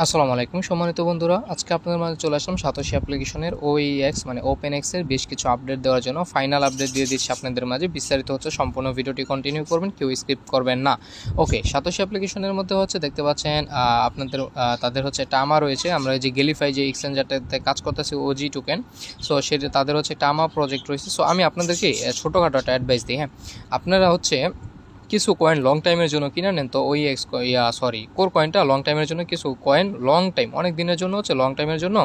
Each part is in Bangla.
আসসালামু আলাইকুম সম্মানিত বন্ধুরা, আজকে আপনাদের মাঝে চলে আসলাম সাতোশি অ্যাপ্লিকেশনের ওইএক্স মানে ওপেন এক্সের বেশ কিছু আপডেট দেওয়ার জন্য। ফাইনাল আপডেট দিয়ে দিচ্ছি আপনাদের মাঝে, বিস্তারিত হচ্ছে সম্পূর্ণ ভিডিওটি কন্টিনিউ করবেন, কেউ স্কিপ করবেন না। ওকে, সাতোশি অ্যাপ্লিকেশনের মধ্যে হচ্ছে দেখতে পাচ্ছেন আপনাদের তাদের হচ্ছে টামা রয়েছে। আমরা এই যে গেলিফাই যে এক্সচেঞ্জারটাতে কাজ করতেছি ওজি টোকেন, সো সেটা তাদের হচ্ছে টামা প্রজেক্ট রয়েছে। সো আমি আপনাদেরকে ছোটোখাটো একটা অ্যাডভাইস দিই। হ্যাঁ, আপনারা হচ্ছে কিছু কয়েন লং টাইমের জন্য কিনে নেন, তো ওই কোর কয়েনটা লং টাইমের জন্য, কিছু কয়েন লং টাইম অনেক দিনের জন্য হচ্ছে লং টাইমের জন্য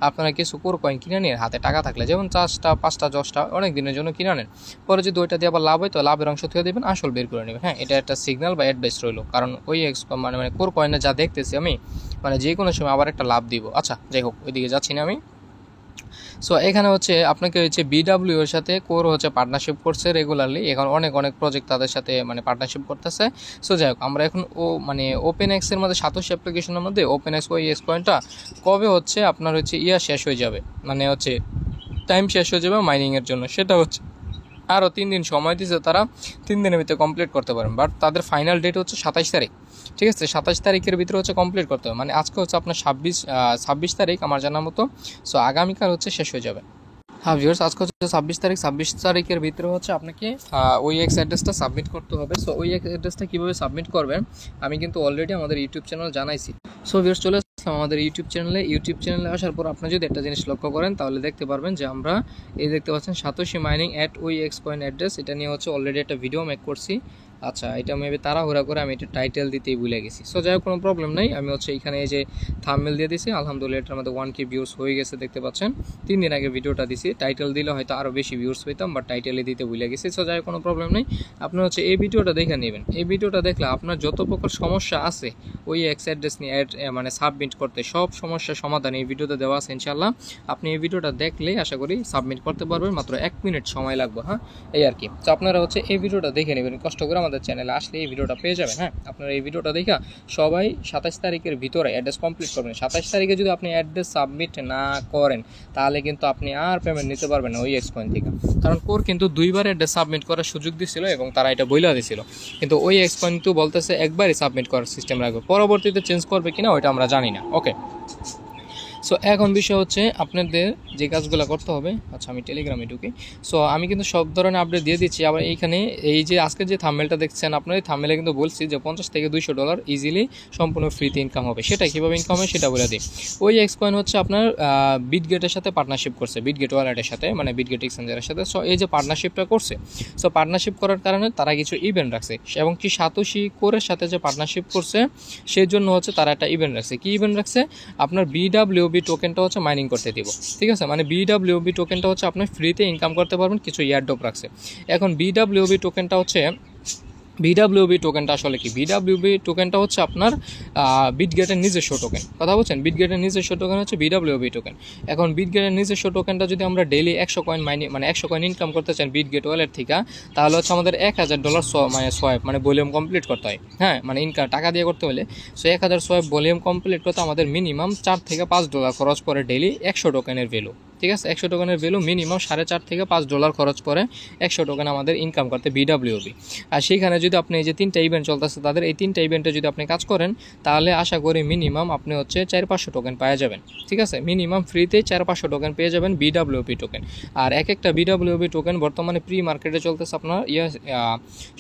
আপনারা কিছু কোর কয়েন কিনে নিন। হাতে টাকা থাকলে যেমন 4টা 5টা 10টা অনেক দিনের জন্য কিনে নেন। পরে যদি ওইটা দিয়ে আবার লাভ হয় তো লাভের অংশ থেকে দেবেন, আসল বের করে নেবেন। হ্যাঁ, এটা একটা সিগন্যাল বা অ্যাডভাইস রইল, কারণ মানে কোর কয়েনে যা দেখতেছি আমি, মানে যে কোনো সময় আবার একটা লাভ দিব। আচ্ছা যাই হোক, ওইদিকে যাচ্ছি না আমি। সো এখানে হচ্ছে আপনাকে হচ্ছে বিডাব্লিউ এর সাথে কোর হচ্ছে পার্টনারশিপ করছে রেগুলারলি, এখন অনেক প্রজেক্ট তাদের সাথে মানে পার্টনারশিপ করতেছে। সো যাই হোক, আমরা এখন মানে ওপেন এক্সের মধ্যে সাতোশি অ্যাপ্লিকেশনের মধ্যে ওপেন এক্স ওই এক্স কয়েনটা কবে হচ্ছে আপনার হচ্ছে শেষ হয়ে যাবে, মানে হচ্ছে টাইম শেষ হয়ে যাবে মাইনিংয়ের জন্য, সেটা হচ্ছে আরও 3 দিন সময় দিয়েছে তারা, 3 দিনের ভিতরে কমপ্লিট করতে পারেন। বাট তাদের ফাইনাল ডেট হচ্ছে 27 তারিখ। ঠিক আছে, 27 তারিখের ভিতরে হচ্ছে কমপ্লিট করতে হবে, মানে আজকে হচ্ছে আপনার 26 তারিখ আমার জানার মতো। সো আগামীকাল হচ্ছে শেষ হয়ে যাবে। হ্যাঁ ভিউয়ার্স, আজকে হচ্ছে 26 তারিখ, 26 তারিখের ভিতরে হচ্ছে আপনাকে ওই এক্স অ্যাড্রেসটা সাবমিট করতে হবে। সো ওই এক্স অ্যাড্রেসটা কীভাবে সাবমিট করবেন আমি কিন্তু অলরেডি আমাদের ইউটিউব চ্যানেল জানাইছি। সো ভিউয়ার্স, চলে আসলাম আমাদের ইউটিউব চ্যানেলে আসার পর আপনি যদি একটা জিনিস লক্ষ্য করেন তাহলে দেখতে পারবেন যে আমরা এই দেখতে পাচ্ছেন সাতোশি মাইনিং অ্যাট ওই এক্স কয়েন অ্যাড্রেস, এটা নিয়ে হচ্ছে অলরেডি একটা ভিডিও মেক করছি। আচ্ছা, এটা মেবি তাড়াহুড়া করে আমি এটা টাইটেল দিতেই ভুলে গেছি। সো যাই হোক, কোনো প্রবলেম নাই, আমি হচ্ছে এখানে এই যে থাম্বনেল দিয়ে দিছি। আলহামদুলিল্লাহ এটার মধ্যে 1K ভিউজ হয়ে গেছে, দেখতে পাচ্ছেন। 3 দিন আগে ভিডিওটা দিছি, টাইটেল দিলে হয়তো আরও বেশি ভিউজ পেতাম, বাট টাইটেলে দিতে ভুলে গেছি। সো যাই হোক, কোনো প্রবলেম নেই, আপনি হচ্ছে এই ভিডিওটা দেখে নেবেন। এই ভিডিওটা দেখলে আপনার যত প্রকার সমস্যা আছে ওই এক্স অ্যাড্রেস নিয়ে মানে সাবমিট করতে, সব সমস্যার সমাধান এই ভিডিওতে দেওয়া আছে ইনশাল্লাহ। আপনি এই ভিডিওটা দেখলেই আশা করি সাবমিট করতে পারবেন, মাত্র 1 মিনিট সময় লাগবে। হ্যাঁ, এই আর কি। তো আপনারা হচ্ছে এই ভিডিওটা দেখে নেবেন, কষ্ট করে আমাদের চ্যানেলে আসলে এই ভিডিওটা পেয়ে যাবেন। হ্যাঁ, আপনারা এই ভিডিওটা দেখে সবাই 27 তারিখের ভিতরে অ্যাড্রেস কমপ্লিট করবেন। 27 তারিখে যদি আপনি অ্যাড্রেস সাবমিট না করেন তাহলে কিন্তু আপনি আর পেমেন্ট নিতে পারবেন না ওই এক্স কয়েন থেকে, কারণ কোর কিন্তু 2বার অ্যাড্রেস সাবমিট করার সুযোগ দিছিল এবং তারা এটা বইলা দিছিল, কিন্তু ওই এক্স কয়েন তো বলতেছে একবারই সাবমিট করার সিস্টেম রাখবে, পরবর্তীতে চেঞ্জ করবে কিনা ওইটা আমরা জানি না। ওকে, সো এখন বিষয় হচ্ছে আপনাদের যে কাজগুলো করতে হবে। আচ্ছা, আমি টেলিগ্রামে ঢুকি। সো আমি কিন্তু সব ধরনের আপডেট দিয়ে দিচ্ছি। আবার এইখানে এই যে আজকে যে থাম্বনেলটা দেখছেন আপনার, এই থাম্বনেলে কিন্তু বলছি যে $50 থেকে $200 ইজিলি সম্পূর্ণ ফ্রিতে ইনকাম হবে। সেটা কীভাবে ইনকাম হবে সেটা বলে দিই। ওই এক্স কয়েন হচ্ছে আপনার বিটগেটের সাথে পার্টনারশিপ করছে, বিটগেট ওয়ালেটের সাথে, মানে বিটগেট এক্সচেঞ্জারের সাথে। সো এই যে পার্টনারশিপটা করছে, সো পার্টনারশিপ করার কারণে তারা কিছু ইভেন্ট রাখছে, এবং কি সাতোশি কোরের সাথে যে পার্টনারশিপ করছে সেই জন্য হচ্ছে তারা একটা ইভেন্ট রাখছে। কি ইভেন্ট রাখছে? আপনার বিডাব্লিউবি টোকেনটা হচ্ছে মাইনিং করতে দিব। ঠিক আছে, মানে বিডাব্লিউবি টোকেনটা হচ্ছে আপনি ফ্রিতে ইনকাম করতে পারবেন, কিছু ইয়ারড্রপ রাখছে। এখন বিডাব্লিউবি টোকেনটা হচ্ছে, বিডাব্লিউবি টোকেনটা আসলে কি? বিডাব্লিউবি টোকেনটা হচ্ছে আপনার বিটগেটের নিজস্ব টোকেন, কথা বলছেন। বিটগেটের নিজস্ব টোকেন হচ্ছে বিডাব্লিউবি টোকেন। এখন বিটগেটের নিজস্ব টোকেনটা যদি আমরা ডেইলি 100 কয়েন মানে 100 কয়েন ইনকাম করতে চান বিটগেট ওয়ালেট থেকে, তাহলে হচ্ছে আমাদের $1000 মানে সোয়াইপ, মানে ভলিউম কমপ্লিট করতে হয়। হ্যাঁ, মানে ইনকাম টাকা দিয়ে করতে হলে সো 1000 সোয়াইপ ভলিউম কমপ্লিট করতে আমাদের মিনিমাম $4 থেকে $5 খরচ পড়ে ডেইলি 100 টোকেনের ভ্যালু। ঠিক আছে, 100 টোকেনের ভ্যালু মিনিমাম $4.5 থেকে $5 খরচ পড়ে 100 টোকেন আমাদের ইনকাম করতে বিডাব্লিউবি। আর সেইখানে যদি আপনি এই যে 3টা ইভেন্ট চলতেছে তাদের, এই 3টা ইভেন্টে যদি আপনি কাজ করেন তাহলে আশা করি মিনিমাম আপনি হচ্ছে 400-500 টোকেন পাওয়া যাবেন। ঠিক আছে, মিনিমাম ফ্রিতে 400-500 টোকেন পেয়ে যাবেন বিডাব্লিউবি টোকেন। আর একটা বিডাব্লিউবি টোকেন বর্তমানে প্রি মার্কেটে চলতেছে আপনার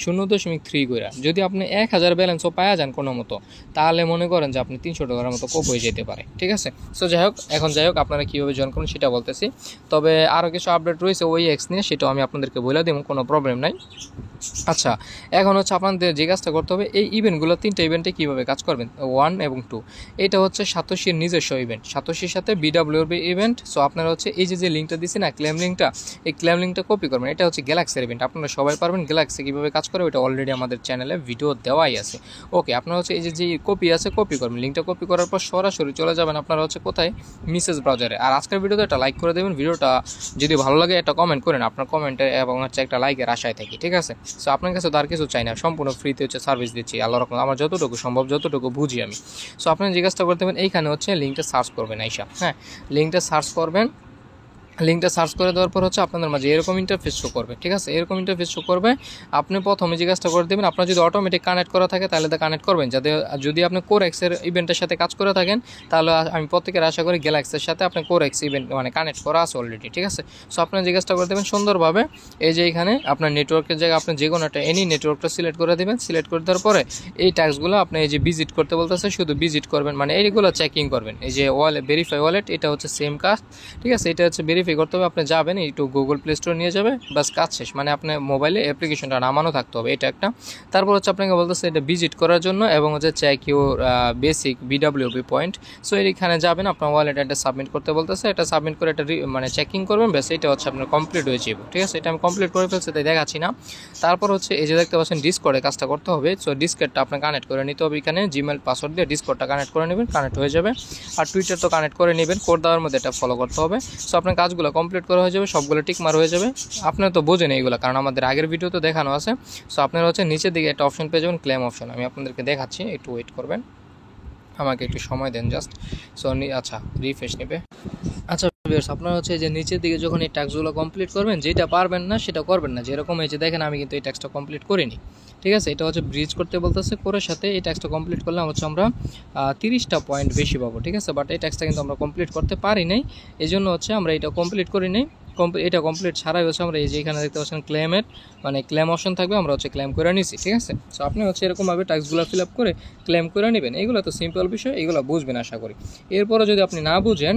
0.3 করে। যদি আপনি 1000 ব্যালেন্সও পাওয়া যান কোনো মতো, তাহলে মনে করেন যে আপনি $300 মতো কোপ হয়ে যেতে পারে। ঠিক আছে, সো যাই হোক, আপনারা কীভাবে জয়েন করুন সেটা বলতেছি। তবে আরও কিছু আপডেট রয়েছে ওই এক্স নিয়ে, সেটাও আমি আপনাদেরকে বলে দেবো, কোনো প্রবলেম নাই। আচ্ছা, এখন হচ্ছে আপনাদের যে কাজটা করতে হবে, এই ইভেন্টগুলো 3টা ইভেন্টে কীভাবে কাজ করবেন, 1 এবং 2। এটা হচ্ছে সাতোশির নিজস্ব ইভেন্ট, সাতোশির সাথে বিডাব্লিউবি ইভেন্ট। সো আপনারা হচ্ছে এই যে লিঙ্কটা দিচ্ছি না, ক্লেম লিঙ্কটা, এই ক্লেম লিঙ্কটা কপি করবেন। এটা হচ্ছে গ্যালাক্সির ইভেন্ট, আপনারা সবাই পারবেন। গ্যালাক্সি কীভাবে কাজ করে ওটা অলরেডি আমাদের চ্যানেলে ভিডিও দেওয়াই আছে। ওকে, আপনারা হচ্ছে এই যে কপি আছে, কপি করবেন। লিঙ্কটা কপি করার পর সরাসরি চলে যাবেন আপনারা হচ্ছে কোথায়, মেসেজ ব্রাউজারে। আর আজকের ভিডিওতে একটা লাইক করে দেবেন, ভিডিওটা যদি ভালো লাগে একটা কমেন্ট করেন, আপনার কমেন্টে এবং হচ্ছে একটা লাইকের আশায় থাকি। ঠিক আছে, সো আপনার কাছে তো আর কিছু চাই না, সম্পূর্ণ ফ্রিতে হচ্ছে সার্ভিস দিচ্ছি আল্লাহ রকম, আমার যতটুকু সম্ভব, যতটুকু বুঝি আমি। সো আপনার যে কাজটা করতে পারেন, এইখানে হচ্ছে লিঙ্কটা সার্চ করবেন আইসা। হ্যাঁ, লিঙ্কটা সার্চ করবেন, লিঙ্কটা সার্চ করে দেওয়ার পর হচ্ছে আপনাদের মাঝে এরকম ইন্টারফেস শো করবে, ঠিক আছে। এরকম ইন্টারফেস শো করবে। আপনি প্রথমে যে কাজটা করে দেবেন, আপনার যদি অটোমেটিক কানেক্ট করা থাকে তাহলে তা কানেক্ট করবেন। যদি আপনি কোরএক্সের ইভেন্টের সাথে কাজ করে থাকেন তাহলে আমি প্রত্যেকের আশা করি গ্যালাক্সির সাথে আপনি কোরএক্স ইভেন্ট মানে কানেক্ট করা আছে অলরেডি, ঠিক আছে। সো আপনার যে কাজটা করে দেবেন সুন্দরভাবে, এই যে এখানে আপনার নেটওয়ার্কের জায়গায় আপনি যে কোনো একটা এনি নেটওয়ার্কটা সিলেক্ট করে দেবেন। সিলেক্ট করে দেওয়ার পরে এই ট্যাক্সগুলো আপনি এই যে ভিজিট করতে বলতেছে, শুধু ভিজিট করবেন, মানে এইগুলো চেকিং করবেন। এই যে ওয়ালেট ভেরিফাই ওয়ালেট, এটা হচ্ছে সেম কাজ, ঠিক আছে। এটা হচ্ছে ভেরিফাই করতে হবে, আপনি যাবেন একটু গুগল প্লে স্টোর নিয়ে যাবে, বাস কাজ শেষ। মানে আপনার মোবাইলে অ্যাপ্লিকেশনটা নামানো থাকতে হবে, এটা একটা। তারপর হচ্ছে আপনাকে বলতেছে এটা ভিজিট করার জন্য এবং হচ্ছে check your basic BWP point. So এইখানে যাবেন, আপনার ওয়ালেট এটা সাবমিট করতে বলতেছে, এটা সাবমিট করে এটা মানে চেকিং করবেন, বেশ এটা হচ্ছে আপনার কমপ্লিট হয়ে যাবে, ঠিক আছে। এটা আমি কমপ্লিট করে ফেলছি তাই দেখাচ্ছি না। তারপর হচ্ছে এই যে দেখতে পাচ্ছেন ডিসকর্ডে কাজটা করতে হবে। সো ডিসকর্ডটা আপনার কানেক্ট করে নিতে হবে, এখানে জিমেল পাসওয়ার্ড দিয়ে ডিসকর্ডটা কানেক্ট করে নেবেন, কানেক্ট হয়ে যাবে। আর টুইটার তো কানেক্ট করে নেবেন, কোড দেওয়ার মধ্যে এটা ফলো করতে হবে। সো আপনার কাজগুলো কমপ্লিট করা হয়ে যাবে, সবগুলো টিকমার হয়ে যাবে। আপনারা তো বোঝেন এইগুলো, কারণ আমাদের আগের ভিডিও তো দেখানো আছে। সো আপনারা হচ্ছে নিচের দিকে একটা অপশন পেয়ে যাবেন, ক্লেম অপশন। আমি আপনাদেরকে দেখাচ্ছি, একটু ওয়েট করবেন, আমাকে একটু সময় দেন জাস্ট। সো আচ্ছা, রিফ্রেশ নেবে। আচ্ছা ভিউয়ার্স, আপনারা হচ্ছে যে নিচের দিকে যখন এই টাস্কগুলো কমপ্লিট করবেন, যেটা পারবেন না সেটা করবেন না। যেরকম এই যে দেখেন আমি কিন্তু এই টাস্কটা কমপ্লিট করিনি, ঠিক আছে। এটা হচ্ছে ব্রিজ করতে বলতেছে, করে সাথে এই টাস্কটা কমপ্লিট করলে হচ্ছে আমরা 30টা পয়েন্ট বেশি পাবো, ঠিক আছে। বাট এই টাস্কটা কিন্তু আমরা কমপ্লিট করতে পারি নাই, এই জন্য হচ্ছে আমরা এটা কমপ্লিট করি নাই। এটা কমপ্লিট ছাড়াই হচ্ছে আমরা এই যে এখানে দেখতে পাচ্ছেন ক্লেমের মানে ক্লেম অপশন থাকবে, আমরা হচ্ছে ক্লেম করে নিছি, ঠিক আছে। সো আপনি হচ্ছে এরকমভাবে টাস্কগুলো ফিল আপ করে ক্লেম করে নেবেন। এগুলো তো সিম্পল বিষয়, এগুলো বুঝবেন আশা করি। এরপরও যদি আপনি না বুঝেন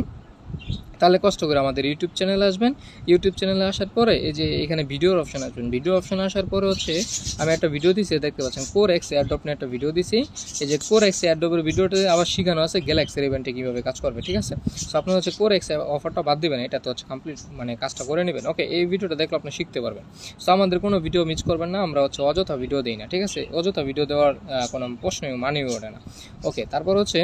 তাহলে কষ্ট করে আমাদের ইউটিউব চ্যানেলে আসবেন। ইউটিউব চ্যানেলে আসার পরে এই যে এখানে ভিডিওর অপশন আসবেন। ভিডিও অপশন আসার পরে হচ্ছে আমি একটা ভিডিও দিছি, দেখতে পাচ্ছেন কোরএক্স এয়ারড্রপ নিয়ে একটা ভিডিও দিছি। এই যে কোরএক্স এয়ারড্রপের ভিডিওতে আবার শেখানো আছে গ্যালাক্সির ইভেন্টে কীভাবে কাজ করবে, ঠিক আছে। সো আপনি হচ্ছে কোরএক্স অফারটা বাদ দিবেন, এটা তো হচ্ছে কমপ্লিট মানে কাজটা করে নেবেন। ওকে, এই ভিডিওটা দেখলে আপনি শিখতে পারবেন। সো আমাদের কোনো ভিডিও মিস করবেন না, আমরা হচ্ছে অযথা ভিডিও দিই না, ঠিক আছে। অযথা ভিডিও দেওয়ার কোনো প্রশ্নই মানেই ওঠে না। ওকে, তারপর হচ্ছে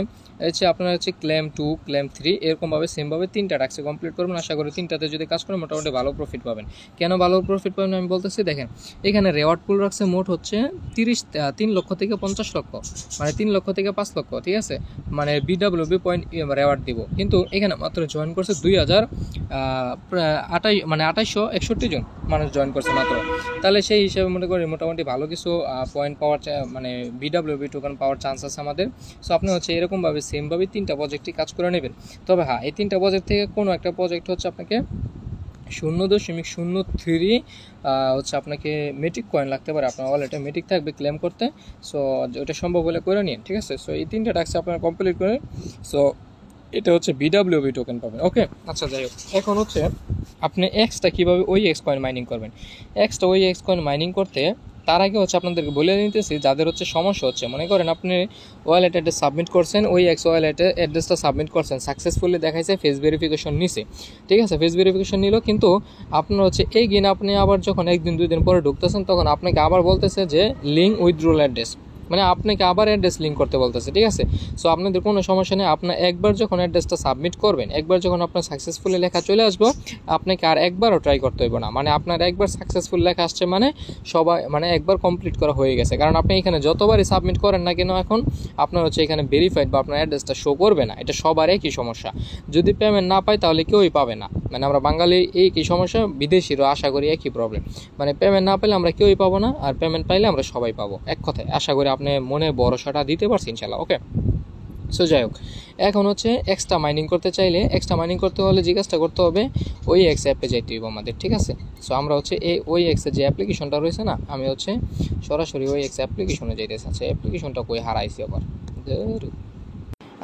আপনার হচ্ছে ক্লেম 2 ক্লেম 3 এরকমভাবে সেমভাবে 3টা টাস্ক কমপ্লিট করবেন। আশা করি 3টাতে যদি কাজ করেন মোটামুটি ভালো প্রফিট পাবেন। কেন ভালো প্রফিট পাবেন আমি বলতেছি, দেখেন এখানে রেওয়ার্ড পুল রাখছে মোট হচ্ছে 3 লক্ষ থেকে 50 লক্ষ, মানে 3 লক্ষ থেকে 5 লক্ষ, ঠিক আছে। মানে বিডাব্লিউবি পয়েন্ট রেওয়ার্ড দিব, কিন্তু এখানে মাত্র জয়েন করছে 2861 জন মানুষ জয়েন করছে মাত্র। তাহলে সেই হিসাবে মনে করি মোটামুটি ভালো কিছু পয়েন্ট পাওয়ার মানে বিডাব্লিউবি টোকেন পাওয়ার চান্স আছে আমাদের। সো আপনি হচ্ছে এরকমভাবে সেমভাবে 3টা প্রজেক্টই কাজ করে নেবেন। তবে হ্যাঁ, এই 3টা প্রজেক্ট থেকে কোনো একটা প্রজেক্ট হচ্ছে আপনাকে 0.03 হচ্ছে আপনাকে মেটিক কয়েন লাগতে পারে, আপনার ওয়ালেটে মেটিক থাকবে ক্লেম করতে। সো ওটা সম্ভব হলে করে নিন, ঠিক আছে। সো এই 3টা টাস্ক আপনারা কমপ্লিট করেন। সো এটা হচ্ছে বিডাব্লিউবি টোকেন পাবেন। ওকে, আচ্ছা যাই হোক, এখন হচ্ছে আপনি এক্সটা কীভাবে ওই এক্স কয়েন মাইনিং করবেন। ওই এক্স কয়েন মাইনিং করতে তার আগে হচ্ছে আপনাদেরকে বলে নিতেছি যাদের হচ্ছে সমস্যা হচ্ছে, মনে করেন আপনি ওয়ালেট অ্যাড্রেস সাবমিট করছেন, ওই এক্স ওয়ালেটে অ্যাড্রেসটা সাবমিট করছেন, সাকসেসফুলি দেখাইছে, ফেস ভেরিফিকেশন নিছে, ঠিক আছে। ফেস ভেরিফিকেশন নিল, কিন্তু আপনার হচ্ছে এই দিন আপনি আবার যখন 1-2 দিন পরে ঢুকতেছেন তখন আপনাকে আবার বলতেছে যে লিঙ্ক উইথড্রল অ্যাড্রেস, মানে আপনাকে আবার অ্যাড্রেস লিঙ্ক করতে বলতেছে, ঠিক আছে। সো আপনাদের কোনো সমস্যা নেই, আপনার একবার যখন অ্যাড্রেসটা সাবমিট করবেন, একবার যখন আপনার সাকসেসফুলি লেখা চলে আসবে, আপনাকে আর একবারও ট্রাই করতে হইব না। মানে আপনার একবার সাকসেসফুল লেখা আসছে মানে সবাই মানে একবার কমপ্লিট করা হয়ে গেছে। কারণ আপনি এখানে যতবারই সাবমিট করেন না কেন এখন আপনার হচ্ছে এখানে ভেরিফাইড বা আপনার অ্যাড্রেসটা শো করবে না। এটা সবার একই সমস্যা, যদি পেমেন্ট না পায় তাহলে কেউই পাবে না। মানে আমরা বাঙালি এই কী সমস্যা, বিদেশিরও আশা করি একই প্রবলেম। মানে পেমেন্ট না পেলে আমরা কেউই পাবো না, আর পেমেন্ট পাইলে আমরা সবাই পাবো। এক কথায় আশা করি আপনি মনে ভরসাটা দিতে পারছি ইনশাল্লাহ। ওকে, সো যাই হোক, এখন হচ্ছে এক্সট্রা মাইনিং করতে চাইলে, এক্সট্রা মাইনিং করতে হলে যে কাজটা করতে হবে ওই এক্স অ্যাপে যাইতে হবে আমাদের, ঠিক আছে। সো আমরা হচ্ছে ওই এক্সের যে অ্যাপ্লিকেশনটা রয়েছে না, আমি হচ্ছে সরাসরি ওই এক্স অ্যাপ্লিকেশনে যাইতে চাচ্ছি। অ্যাপ্লিকেশনটা কই হারাইছি আবার।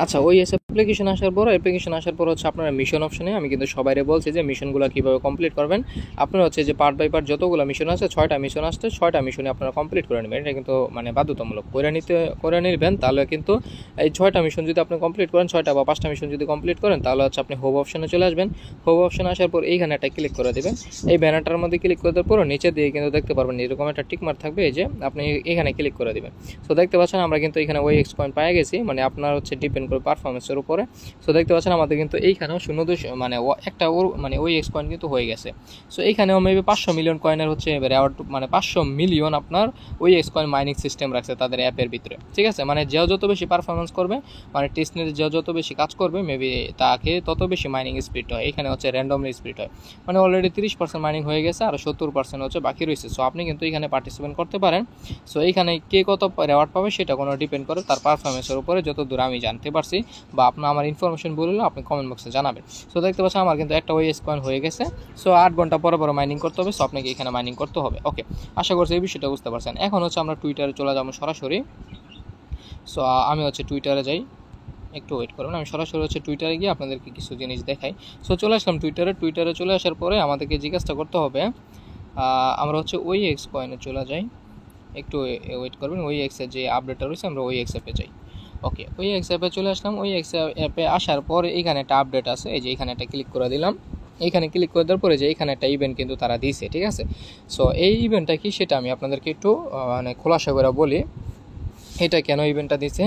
আচ্ছা, ওই অ্যাপ্লিকেশন আসার পর হচ্ছে আপনারা মিশন অপশনে, আমি কিন্তু সবাইরে বলছি যে মিশনগুলো কীভাবে কমপ্লিট করবেন। আপনারা হচ্ছে যে পার্ট বাই পার্ট যতগুলো মিশন আছে, 6টা মিশন আসছে, 6টা মিশনে আপনারা কমপ্লিট করে নেবেন। এটা কিন্তু মানে বাধ্যতামূলক করে নেবেন। তাহলে কিন্তু এই 6টা মিশন যদি আপনি কমপ্লিট করেন, 6টা বা 5টা মিশন যদি কমপ্লিট করেন, তাহলে হচ্ছে আপনি হোম অপশনে চলে আসবেন। হোম অপশনে আসার পর এইখানে একটা ক্লিক করে দেবেন। এই ব্যানারটার মধ্যে ক্লিক করে দেওয়ার পর নিচে দিয়ে কিন্তু দেখতে পারবেন এরকম একটা টিকমার্ক থাকবে, এই যে আপনি এখানে ক্লিক করে দেবেন। সো দেখতে পাচ্ছেন আমরা কিন্তু এখানে ওই এক্স কয়েন পেয়ে গেছি। মানে আপনার হচ্ছে ডিপেন্ড ডিপেন্ড করে পারফরমেন্সের উপরে। সো দেখতে পাচ্ছেন আমাদের কিন্তু এইখানেও 0 মানে একটা মানে OEX কয়েন কিন্তু হয়ে গেছে। সো এইখানেও মেবি 500 মিলিয়ন কয়েনের হচ্ছে রেওয়ার্ড, মানে 500 মিলিয়ন আপনার OEX কয়েন মাইনিং সিস্টেম রাখছে তাদের অ্যাপের ভিতরে, ঠিক আছে। মানে যে যত বেশি পারফরমেন্স করবে, মানে টেস্টনেটে যে যত বেশি কাজ করবে মেবি তাকে তত বেশি মাইনিং স্পিড হয়। এখানে হচ্ছে র্যান্ডমলি স্পিড হয়, মানে অলরেডি 30% মাইনিং হয়ে গেছে আর 70% হচ্ছে বাকি রয়েছে। সো আপনি কিন্তু এখানে পার্টিসিপেট করতে পারেন। সো এইখানে কে কত রেওয়ার্ড পাবে সেটা কোনো ডিপেন্ড করে তার পারফরমেন্সের উপরে, যতদূর আমি জানতে পারছি বা আপনার আমার ইনফরমেশন বললে আপনি কমেন্ট বক্সে জানাবেন। সো দেখতে পাচ্ছেন আমার কিন্তু একটা OEX কয়েন হয়ে গেছে। সো 8 ঘন্টা পরে মাইনিং করতে হবে। সো আপনাকে এখানে মাইনিং করতে হবে। ওকে, আশা করছি এই বিষয়টা বুঝতে পারছেন। এখন হচ্ছে আমরা টুইটারে চলে যাবো সরাসরি। সো আমি হচ্ছে টুইটারে যাই, একটু ওয়েট করবেন। আমি সরাসরি হচ্ছে টুইটারে গিয়ে আপনাদেরকে কিছু জিনিস দেখাই। সো চলে আসলাম টুইটারে চলে আসার পরে আমাদেরকে জিজ্ঞাসা করতে হবে, আমরা হচ্ছে OEX কয়েনে চলে যাই, একটু ওয়েট করবেন। OEX এর যে আপডেটটা রয়েছে আমরা OEX অ্যাপে যাই। ওকে, OEX অ্যাপে চলে আসলাম। OEX অ্যাপে আসার পরে এখানে একটা আপডেট আছে, এই যে এখানে একটা ক্লিক করে দিলাম। এইখানে ক্লিক করে দেওয়ার পরে যে এখানে একটা ইভেন্ট কিন্তু তারা দিয়েছে, ঠিক আছে। সো এই ইভেন্টটা কি সেটা আমি আপনাদেরকে একটু মানে খোলাসা করে বলি, এটা কেন ইভেন্টটা দিচ্ছে।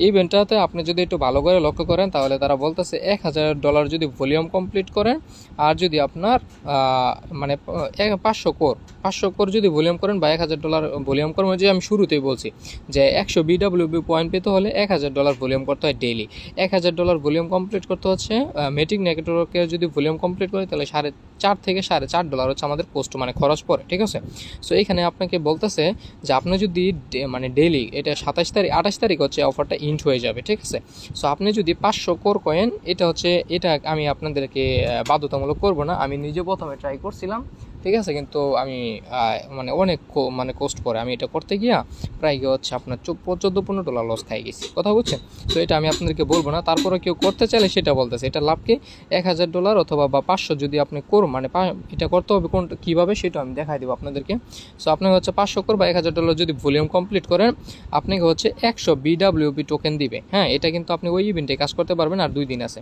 ইভেন্টটাতে আপনি যদি একটু ভালো করে লক্ষ্য করেন তাহলে তারা বলতেছে $1000 যদি ভলিউম কমপ্লিট করেন, আর যদি আপনার মানে 500 কোর যদি ভলিউম করেন বা $1000 ভলিউম করেন, যে আমি শুরুতেই বলছি যে 100 BWB পয়েন্ট পেতে হলে $1000 ভলিউম করতে হয় ডেইলি। $1000 ভলিউম কমপ্লিট করতে হচ্ছে মেটিক নেটওয়ার্কের যদি ভলিউম কমপ্লিট করে তাহলে $4 থেকে $4.5 হচ্ছে আমাদের কোস্ট, মানে খরচ পড়ে, ঠিক আছে। সো এখানে আপনাকে বলতেছে যে আপনি যদি মানে ডেইলি, এটা 28 তারিখ হচ্ছে অফারটা ইন্ড হয়ে যাবে, ঠিক আছে। সো আপনি যদি 500 কোর কয়েন, এটা আমি আপনাদেরকে বাধ্যতামূলক করব না, আমি নিজে প্রথমে ট্রাই করছিলাম, ঠিক আছে। কিন্তু আমি মানে অনেক মানে কোস্ট পরে আমি এটা করতে গিয়া প্রায় হচ্ছে আপনার $14-15 লস খাই গেছি, কথা বুঝছেন। তো এটা আমি আপনাদেরকে বলবো না, তারপরে কেউ করতে চাইলে সেটা বলতেছে এটা লাভকে $1000 অথবা বা 500 যদি আপনি করুন, মানে এটা করতে হবে কোনটা কীভাবে সেটা আমি দেখাই দেবো আপনাদেরকে। সো আপনি হচ্ছে 500 কোর বা $1000 যদি ভলিউম কমপ্লিট করেন, আপনাকে হচ্ছে 100 BWB টোকেন দিবে। হ্যাঁ, এটা কিন্তু আপনি ওই ইভেন্টে কাজ করতে পারবেন, আর 2 দিন আছে।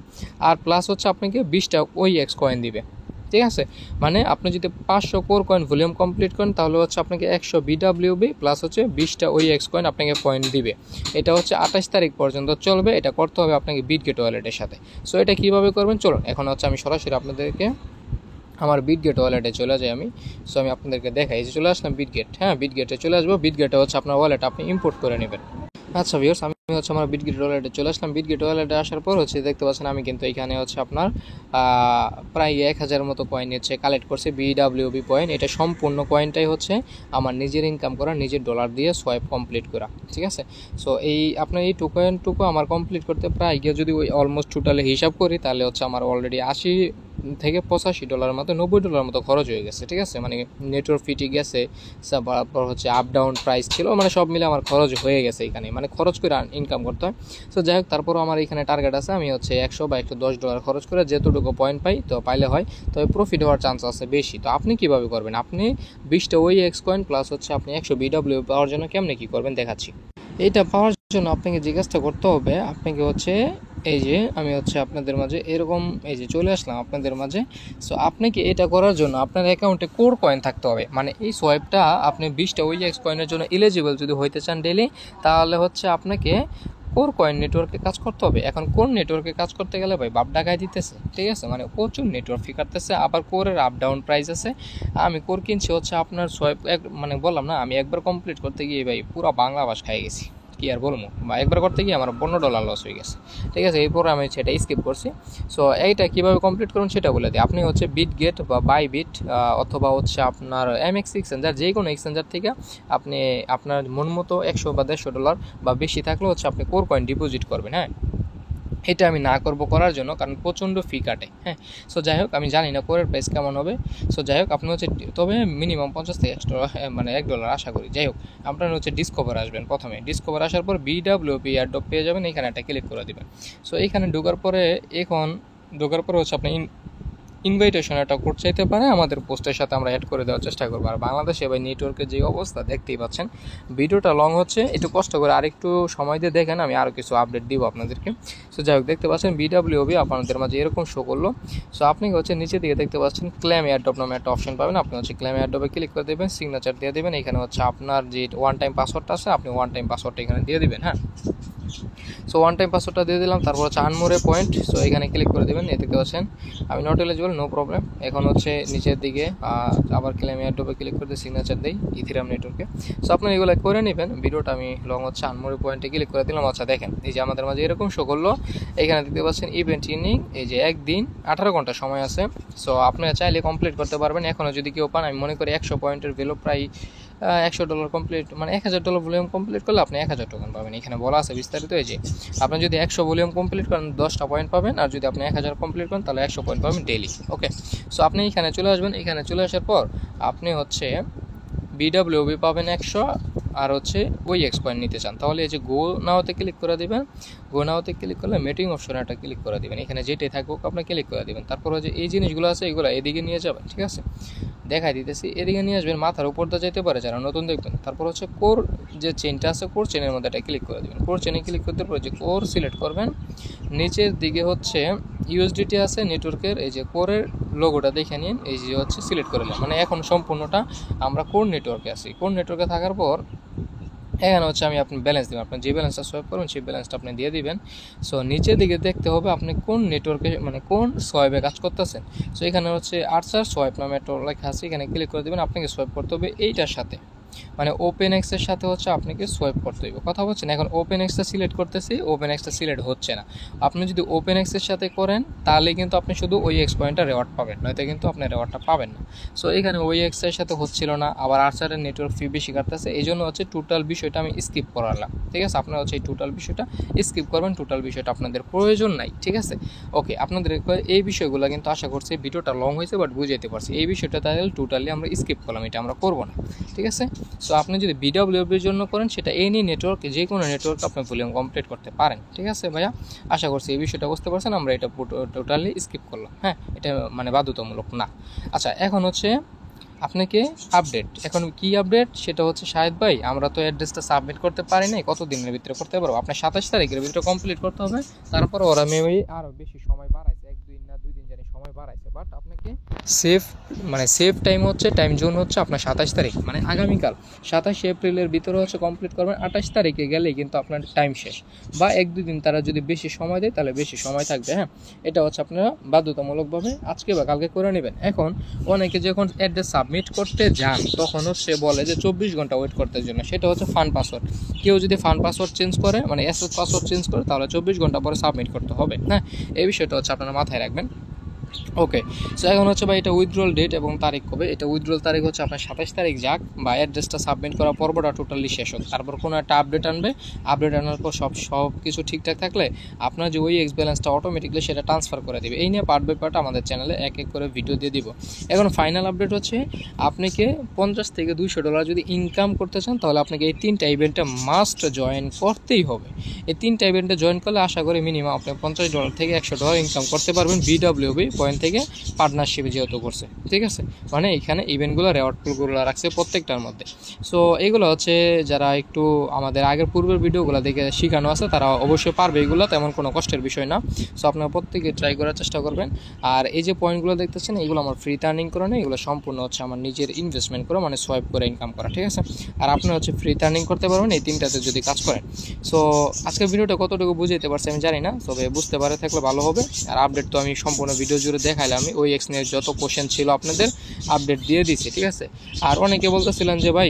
আর প্লাস হচ্ছে আপনাকে 20টা OEX কয়েন দিবে, ঠিক আছে। মানে আপনি যদি 500 কোর কয়েন ভলিউম কমপ্লিট করেন তাহলে হচ্ছে আপনাকে 100 BWB প্লাস হচ্ছে 20টা OEX কয়েন আপনাকে পয়েন্ট দিবে। এটা হচ্ছে 28 তারিখ পর্যন্ত চলবে। এটা করতে হবে আপনাকে বিটগেট ওয়ালেটের সাথে। সো এটা কীভাবে করবেন চলুন এখন হচ্ছে আমি সরাসরি আপনাদেরকে আমার বিটগেট ওয়ালেটে চলে যাই আমি। সো আমি আপনাদেরকে দেখাই, যে চলে আসলাম বিটগেট। হ্যাঁ, বিটগেটে চলে আসবো। বিটগেটে হচ্ছে আপনার ওয়ালেট আপনি ইম্পোর্ট করে নেবেন। আচ্ছা ভিউয়ার্স, আমি হচ্ছে আমার বিটগেট ওয়ালেটে চলে আসলাম। বিটগেট ওয়ালেটে আসার পর হচ্ছে দেখতে পাচ্ছেন আমি কিন্তু এখানে হচ্ছে আপনার প্রায় 1000 মতো কয়েন হচ্ছে কালেক্ট করছি, BWB পয়েন্ট। এটা সম্পূর্ণ কয়েনটাই হচ্ছে আমার নিজের ইনকাম করা, নিজের ডলার দিয়ে সোয়াইপ কমপ্লিট করা, ঠিক আছে। সো এই আপনার এই কয়েনটুকু আমার কমপ্লিট করতে প্রায় গিয়ে যদি ওই অলমোস্ট টোটালে হিসাব করি তাহলে হচ্ছে আমার অলরেডি $80 থেকে $85 মতো, $90 মতো খরচ হয়ে গেছে, ঠিক আছে। মানে নেটওয়ার্ক ফিটি গেছে, তারপর হচ্ছে আপ ডাউন প্রাইস ছিল, মানে সব মিলে আমার খরচ হয়ে গেছে এখানে, মানে খরচ করে ইনকাম করতে হয়। সো যাই হোক, তারপরও আমার এখানে টার্গেট আছে, আমি হচ্ছে $100 বা $110 খরচ করে যেতটুকু পয়েন্ট পাই তো পাইলে হয়, তবে প্রফিট হওয়ার চান্স আছে বেশি। তো আপনি কীভাবে করবেন, আপনি 20টা OEX কয়েন প্লাস হচ্ছে আপনি 100 BWB পাওয়ার জন্য কেমনে কী করবেন দেখাচ্ছি। এইটা পাওয়ার জন্য আপনাকে জিজ্ঞাসা করতে হবে, আপনাকে হচ্ছে এই যে আমি হচ্ছে আপনাদের মাঝে এরকম এই যে চলে আসলাম আপনাদের মাঝে। সো আপনাকে এটা করার জন্য আপনার অ্যাকাউন্টে কোর কয়েন থাকতে হবে, মানে এই সোয়াইপটা আপনি 20টা OEX কয়েনের জন্য এলিজিবল যদি হইতে চান ডেইলি, তাহলে হচ্ছে আপনাকে কোর কয়েন নেটওয়ার্কে কাজ করতে হবে। এখন কোর নেটওয়ার্কে কাজ করতে গেলে ভাই বাপ ডাকায় দিতেছে, ঠিক আছে, মানে প্রচুর নেটওয়ার্ক ফি কাটতেছে, আবার কোরের আপ ডাউন প্রাইস আছে। আমি কোর কিনছি হচ্ছে আপনার সোয়াইপ মানে বললাম না, আমি একবার কমপ্লিট করতে গিয়ে ভাই পুরো বাংলা ভাষ খাই গেছি, কি আর বলবো, বা একবার করতে গিয়ে আমার $15 লস হয়ে গেছে, ঠিক আছে। এরপর আমি সেটা স্কিপ করছি। সো এইটা কীভাবে কমপ্লিট করুন সেটা বলে দিই। আপনি হচ্ছে বিটগেট বা বাইবিট অথবা হচ্ছে আপনার MX এক্সচেঞ্জার, যে কোনো এক্সচেঞ্জার থেকে আপনি আপনার মন মতো $100 বা $150 বা বেশি থাকলে হচ্ছে আপনি কোর কয়েন ডিপোজিট করবেন। হ্যাঁ, এটা আমি না করব করার জন্য, কারণ প্রচণ্ড ফি কাটে। হ্যাঁ, সো যাই হোক, আমি জানি না কোরের প্রাইস কেমন হবে। সো যাই হোক, আপনি হচ্ছে তবে মিনিমাম $50 থেকে $100 মানে $1 আশা করি। যাই হোক, আপনার হচ্ছে ডিসকভার আসবেন, প্রথমে ডিসকভার আসার পর BWB এয়ারড্রপ পেয়ে যাবেন, এখানে একটা ক্লিক করে দেবেন। সো এইখানে ঢোকার পরে হচ্ছে আপনি ইনভাইটেশন একটা কোড চাইতে পারে, আমাদের পোস্টের সাথে আমরা অ্যাড করে দেওয়ার চেষ্টা করবো। আর বাংলাদেশে ভাই নেটওয়ার্কের যে অবস্থা দেখতেই পাচ্ছেন, ভিডিওটা লং হচ্ছে, একটু কষ্ট করে আরেকটু সময় দিয়ে দেখেন, আমি আরও কিছু আপডেট দিব আপনাদেরকে। সো যাই হোক, দেখতে পাচ্ছেন BWB আপনাদের মাঝে এরকম শো করলো। সো আপনি হচ্ছে নিচে দিকে দেখতে পাচ্ছেন ক্লেম এয়ারড্রপ নামে একটা অপশন পাবেন, আপনি হচ্ছে ক্লেম এয়ারড্রপে ক্লিক করে দেবেন, সিগনেচার দিয়ে দেবেন। এখানে হচ্ছে আপনার যে ওয়ান টাইম পাসওয়ার্ডটা আছে, আপনি ওয়ান টাইম পাসওয়ার্ডটা এখানে দিয়ে দেবেন। হ্যাঁ, সো ওয়ান টাইম পাসওয়ার্ডটা দিয়ে দিলাম, তারপর হচ্ছে আনমোরে পয়েন্ট, সো এখানে ক্লিক করে দেবেন। এদিকে পাচ্ছেন আমি নট এলিজিবল, নো প্রবলেম। এখন হচ্ছে নিচের দিকে আবার ক্লেম এয়ারড্রপে ক্লিক করে দিয়ে সিগনেচার দিই ইথিরিয়াম নেটওয়ার্কে। সো আপনারা এগুলো করে নেবেন। ভিডিওটা আমি লং হচ্ছে আনমোরে পয়েন্টে ক্লিক করে দিলাম। আচ্ছা দেখেন এই যে আমাদের মাঝে এরকম শো করলো, এখানে দেখতে পাচ্ছেন ইভেন্ট ইনিং, এই যে একদিন 18 ঘন্টা সময় আছে। সো আপনারা চাইলে কমপ্লিট করতে পারবেন। এখনও যদি কেউ পান, আমি মনে করি 100 পয়েন্টের ভ্যালু প্রায় $100 কমপ্লিট, মানে $1000 ভলিউম কমপ্লিট করলে আপনি 1000 টোকেন পাবেন। এখানে বলা আছে বিস্তারিত, এই যে আপনি যদি 100 ভলিউম কমপ্লিট করেন 10টা পয়েন্ট পাবেন, আর যদি আপনি 1000 কমপ্লিট করেন তাহলে 100 পয়েন্ট পাবেন ডেইলি। ওকে, সো আপনি এখানে চলে আসবেন। এখানে চলে আসার পর আপনি হচ্ছে BWB পাবেন 100, আর হচ্ছে OEX পয়েন্ট নিতে চান তাহলে এই যে গো নাওতে ক্লিক করে দেবেন। গো নাওতে ক্লিক করলে মিটিং অপশনে একটা ক্লিক করে দেবেন। এখানে যেটাই থাকুক আপনি ক্লিক করে দেবেন। তারপর যে এই জিনিসগুলো আছে এগুলো এদিকে নিয়ে যাবেন, ঠিক আছে, দেখাই দিতেছি। এদিকে নিয়ে আসবেন, মাথার উপর দিয়ে যেতে পারে যারা নতুন দেখবেন। তারপর হচ্ছে কোর যে চেনটা আছে, কোর চেনের মধ্যে এটা ক্লিক করে দেবেন। কোর চেনে ক্লিক করতে পরে যে কোর সিলেক্ট করবেন। নিচের দিকে হচ্ছে USDT আছে নেটওয়ার্কের, এই যে কোরের লোগোটা দেখে নিন, এই যে হচ্ছে সিলেক্ট করে নিন। মানে এখন সম্পূর্ণটা আমরা কোর নেটওয়ার্কে আছি। কোর নেটওয়ার্কে থাকার পর এখানে হচ্ছে আমি আপনি ব্যালেন্স দেবেন, আপনার যে ব্যালেন্সটা সোয়াইপ করবেন সেই ব্যালেন্সটা আপনি দিয়ে দিবেন। সো নিচের দিকে দেখতে হবে আপনি কোন নেটওয়ার্কে মানে কোন সোয়াইপে কাজ করতেছেন। সো এখানে হচ্ছে আর্চার সোয়াইপ নামে একটা লেখা আছে, এখানে ক্লিক করে দেবেন। আপনাকে সোয়াইপ করতে হবে এইটার সাথে, মানে OpenX-এর সাথে হচ্ছে আপনাকে সোয়াইপ করতে হবে। কথা বলছেন, এখন OpenX-টা সিলেক্ট করতেছি, OpenX-টা সিলেক্ট হচ্ছে না। আপনি যদি OpenX-এর সাথে করেন তাহলে কিন্তু আপনি শুধু OEX পয়েন্টটা রেওয়ার্ড পাবেন, নয়তো কিন্তু আপনি রেওয়ার্ডটা পাবেন না। সো এখানে OEX-এর সাথে হচ্ছিল না, আবার আর্চারের নেটওয়ার্ক ফি বেশি কাটতেছে, এই জন্য হচ্ছে টোটাল বিষয়টা আমি স্কিপ করালাম। ঠিক আছে, আপনারা হচ্ছে এই টোটাল বিষয়টা স্কিপ করবেন। টোটাল বিষয়টা আপনাদের প্রয়োজন নাই, ঠিক আছে। ওকে, আপনাদের এই বিষয়গুলো কিন্তু আশা করছি ভিডিওটা লং হয়েছে বাট বুঝাইতে পারছি। এই বিষয়টা তাহলে টোটালি আমরা স্কিপ করলাম, এটা আমরা করবো না, ঠিক আছে। সো আপনি যদি BWB-র জন্য করেন সেটা এনি নেটওয়ার্ক, যে কোনো নেটওয়ার্ক আপনি ভলিউম কমপ্লিট করতে পারেন, ঠিক আছে ভাইয়া। আশা করছি এই বিষয়টা বুঝতে পারছেন। আমরা এটা টোটালি স্কিপ করলাম, হ্যাঁ, এটা মানে বাধ্যতামূলক না। আচ্ছা, এখন হচ্ছে আপনাকে আপডেট, এখন কি আপডেট সেটা হচ্ছে শাহেদ ভাই আমরা তো অ্যাড্রেসটা সাবমিট করতে পারি নাই, কত দিনের ভিতরে করতে পারবো? আপনার 27 তারিখের ভিতরে কমপ্লিট করতে হবে। তারপর ওরা মেবি আরও বেশি সময় বাড়াইছে, 1 দিন না 2 দিন জানি সময় বাড়াইছে, বাট আপনাকে সেফ টাইম হচ্ছে, টাইম জোন হচ্ছে আপনার 27 তারিখ, মানে আগামীকাল 27 এপ্রিলের ভিতরে হচ্ছে কমপ্লিট করবেন। 28 তারিখে গেলেই কিন্তু আপনার টাইম শেষ, বা 1-2 দিন তারা যদি বেশি সময় দেয় তাহলে বেশি সময় থাকবে, হ্যাঁ। এটা হচ্ছে আপনারা বাধ্যতামূলকভাবে আজকে বা কালকে করে নেবেন। এখন অনেকে যখন অ্যাড্রেস সাবমিট করতে যান তখন হচ্ছে বলে যে 24 ঘন্টা ওয়েট করতে জন্য, সেটা হচ্ছে ফান পাসওয়ার্ড। কেউ যদি ফান পাসওয়ার্ড চেঞ্জ করে, মানে SS পাসওয়ার্ড চেঞ্জ করে, তাহলে 24 ঘন্টা পরে সাবমিট করতে হবে, হ্যাঁ। এই বিষয়টা হচ্ছে আপনারা মাথায় রাখবেন। ওকে, সো এখন হচ্ছে ভাই এটা উইথড্রল ডেট এবং তারিখ কবে, এটা উইথড্রল তারিখ হচ্ছে আপনার 27 তারিখ যাক, বা অ্যাড্রেসটা সাবমিট করার পর্বটা টোটালি শেষ হোক, তারপর কোনো একটা আপডেট আনবে। আপডেট আনার পর সব কিছু ঠিকঠাক থাকলে আপনার যে OEX ব্যালেন্সটা অটোমেটিকলি সেটা ট্রান্সফার করে দেবে। এই নিয়ে পার্ট বাই পার্ট আমাদের চ্যানেলে এক এক করে ভিডিও দিয়ে দিব। এখন ফাইনাল আপডেট হচ্ছে আপনাকে $50 থেকে $200 যদি ইনকাম করতে চান তাহলে আপনাকে এই 3টা ইভেন্টে মাস্ট জয়েন করতেই হবে। এই 3টা ইভেন্টে জয়েন করলে আশা করি মিনিমাম আপনি $50 থেকে $100 ইনকাম করতে পারবেন BWB পয়েন্ট থেকে, পার্টনারশিপে যেহেতু করছে, ঠিক আছে। মানে এখানে ইভেন্টগুলো রেওয়ার্ড পুলগুলো রাখছে প্রত্যেকটার মধ্যে। সো এইগুলো হচ্ছে যারা একটু আমাদের আগের পূর্বের ভিডিওগুলো দেখে শেখানো আছে তারা অবশ্যই পারবে, এগুলো তেমন কোনো কষ্টের বিষয় না। সো আপনারা প্রত্যেকে ট্রাই করার চেষ্টা করবেন। আর এই যে পয়েন্টগুলো দেখতেছেন এগুলো আমার ফ্রিতে আর্নিং করে না, এগুলো সম্পূর্ণ হচ্ছে আমার নিজের ইনভেস্টমেন্ট করা, মানে সোয়াইপ করে ইনকাম করা, ঠিক আছে। আর আপনারা হচ্ছে ফ্রিতে আর্নিং করতে পারবেন এই 3টাতে যদি কাজ করেন। সো আজকের ভিডিওটা কতটুকু বুঝাইতে পারছি আমি জানি না, তবে বুঝতে পারে থাকলে ভালো হবে। আর আপডেট তো আমি সম্পূর্ণ ভিডিও জুড়ে দেখাইলাম, আমি OEX নিয়ে যত কোশ্চেন ছিল আপনাদের আপডেট দিয়ে দিচ্ছি, ঠিক আছে। আর অনেকে বলতেছিলেন যে ভাই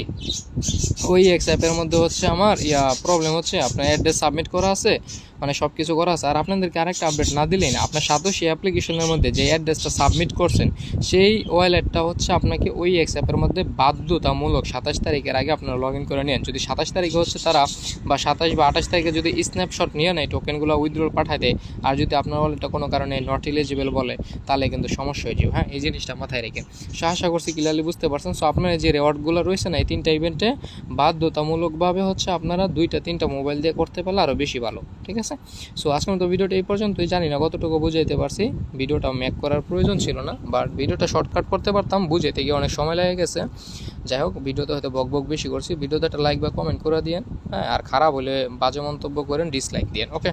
OEX অ্যাপের মধ্যে হচ্ছে আমার প্রবলেম হচ্ছে, আপনার অ্যাড্রেস সাবমিট করা আছে, মানে সব কিছু করা আছে, আর আপনাদেরকে আরেকটা আপডেট না দিলেই না। আপনার সাতোশি অ্যাপ্লিকেশনের মধ্যে যে অ্যাড্রেসটা সাবমিট করছেন সেই ওয়ালেটটা হচ্ছে আপনাকে OEX অ্যাপের মধ্যে বাধ্যতামূলক 27 তারিখের আগে আপনারা লগ ইন করে নেন। যদি 27 তারিখে হচ্ছে তারা বা 27 বা 28 তারিখে যদি স্ন্যাপশট নিয়ে নেয়, টোকেনগুলো উইথড্রল পাঠায় দেয়, আর যদি আপনার ওয়ালেটটা কোনো কারণে নট এলিজিবল বলে তাহলে কিন্তু সমস্যা হয়ে যাবে, হ্যাঁ। এই জিনিসটা মাথায় রেখে আশা করছি ক্লিয়ারলি বুঝতে পারছেন। সো আপনার যে রেওয়ার্ডগুলো রয়েছে না এই 3টা ইভেন্টে বাধ্যতামূলকভাবে হচ্ছে আপনারা 2-3টা মোবাইল দিয়ে করতে পারলে আরও বেশি ভালো, ঠিক আছে। সো আজকের মতো ভিডিওটা এই পর্যন্তই, জানি না কতটুকু বুঝাইতে পারছি। ভিডিওটা মেক করার প্রয়োজন ছিল না, বাট ভিডিওটা শর্টকাট করতে পারতাম, বুঝাইতে গিয়ে অনেক সময় লেগে গেছে। যাই হোক, ভিডিওতে হয়তো বক বেশি করছি। ভিডিওতে একটা লাইক বা কমেন্ট করে দিয়েন, হ্যাঁ। আর খারাপ হলে বাজে মন্তব্য করেন, ডিসলাইক দিয়েন, ওকে।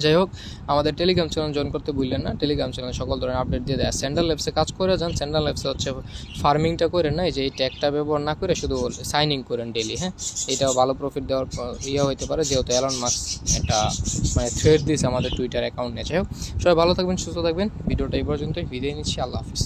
যাই হোক, আমাদের টেলিগ্রাম চ্যানেল জয়েন করতে ভুললেন না। টেলিগ্রাম চ্যানেলে সকল ধরনের আপডেট দিয়ে দেয়। স্যান্ডাল ল্যাবসে কাজ করে যান। স্যান্ডাল ল্যাবসে হচ্ছে ফার্মিংটা করেন না, এই যে এই ট্যাগটা ব্যবহার না করে শুধু সাইনিং করেন ডেলি। হ্যাঁ, এটাও ভালো প্রফিট দেওয়ার হইতে পারে, যেহেতু এলন মাস্ক একটা মানে থ্রেড দিয়েছে আমাদের টুইটার অ্যাকাউন্টে। যাই হোক, সবাই ভালো থাকবেন, সুস্থ থাকবেন। ভিডিওটা এই পর্যন্তই, বিদায় নিচ্ছি। আল্লাহ হাফিজ।